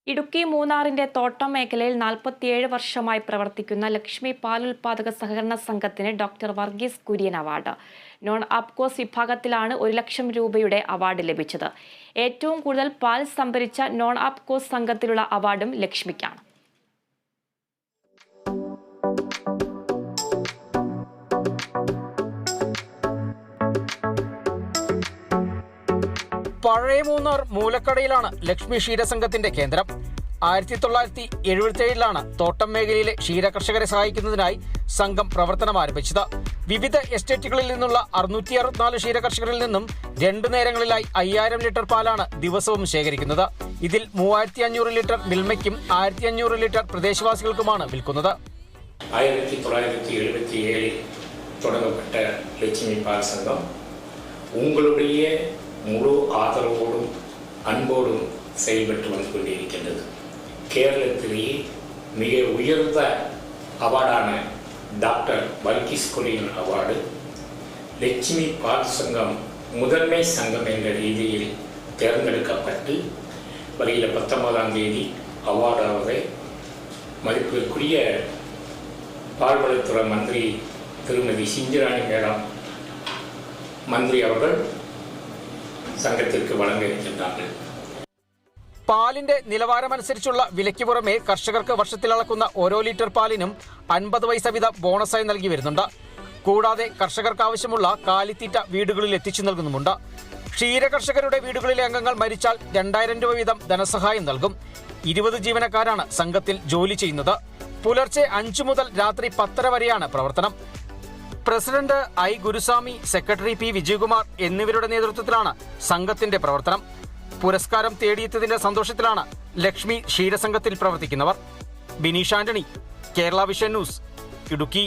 ഇടുക്കി മൂന്നാറിന്റെ തോട്ടം മേഖലയിൽ 47 വർഷമായി പ്രവർത്തിക്കുന്ന ലക്ഷ്മി പാലുൽപാദക സഹകരണ സംഘത്തിന് doctor Varghese Kurian award. Non ആപ്കോസ് വിഭാഗത്തിലാണ് 1 ലക്ഷം രൂപയുടെ അവാർഡ് ലഭിച്ചത്. ഏറ്റവും കൂടുതൽ പാൽ സംഭരിച്ച നോൺ ആപ്കോസ് സംഘത്തിലുള്ള അവാർഡും ലക്ഷ്മിക്കാണ്. പഴയ മൂന്നാർ മൂലക്കടയിലാണ് ലക്ഷ്മി ക്ഷീരസംഘത്തിന്റെ കേന്ദ്രം. 1977 തോട്ടം മേഖലയിലെ ക്ഷീരകർഷകരെ സഹായിക്കുന്നതിനായി സംഘം പ്രവർത്തനം ആരംഭിച്ചത്. വിവിധ എസ്റ്റേറ്റുകളിൽ നിന്നുള്ള 664 ക്ഷീരകർഷകരിൽ നിന്നും 2 നേരങ്ങളിലായി 5000 ലിറ്റർ പാലാണ് ദിവസവും ശേഖരിക്കുന്നത്. ഇതിൽ 3500 ലിറ്റർ മിൽമയ്ക്കും 1500 ലിറ്റർ പ്രദേശവാസികൾക്കുമാണ് വിൽക്കുന്നത്. 1977 தொடங்கப்பட்ட லட்சுமி பால் சங்கம் உங்களுடைய முழு ஆதரவோடும் அன்போடும் செயல்பட்டு வந்து கொண்டிருக்கின்றது. கேரளத்திலேயே மிக உயர்ந்த அவார்டான டாக்டர் வர்கீஸ் குரியன் அவார்டு லட்சுமி பால் சங்கம் முதன்மை சங்கம் என்ற ரீதியில் தேர்ந்தெடுக்கப்பட்டு வருகிற 19ஆம் தேதி அவார்டாக மதிப்பிற்குரிய பால்வளத்துறை மந்திரி திருமதி சிஞ்சிராணி மேடம் മന്ത്രി അവർ സംഘത്തിற்கு വഴങ്ങ ഇരുக்கின்றார்கள். പാലിന്റെ നിലവാരമനുസരിച്ചുള്ള വിലയ്ക്ക് പുറമെ കർഷകർക്ക് വർഷത്തിൽ അളക്കുന്ന ഓരോ ലിറ്റർ പാലിനും 50 പൈസ വീതം ബോണസായി നൽകി വരുന്നുണ്ട്. കൂടാതെ കർഷകർക്ക് ആവശ്യമുള്ള കാലിത്തീറ്റ വീടുകളിൽ എത്തിച്ചു നൽകുന്നുമുണ്ട്. ക്ഷീരകർഷകരുടെ വീടുകളിലെ അംഗങ്ങൾ മരിച്ചാൽ 2000 രൂപ വീതം ധനസഹായം നൽകും. 20 ജീവനക്കാരാണ് സംഘത്തിൽ ജോലി ചെയ്യുന്നത്. പുലർച്ചെ 5 മുതൽ രാത്രി 10:30 വരെയാണ് പ്രവർത്തനം. President I Guruswamy, secretary P Vijayakumar എന്നിവരുടെ നേതൃത്വത്തിലാണ് സംഘത്തിന്റെ പ്രവർത്തനം. പുരസ്കാരം തേടിയെത്തിയതിന്റെ സന്തോഷത്തിലാണ് ലക്ഷ്മി ക്ഷീരസംഘത്തിൽ പ്രവർത്തിക്കുന്നവർ. Bineesh Antony, Kerala vision news, Idukki.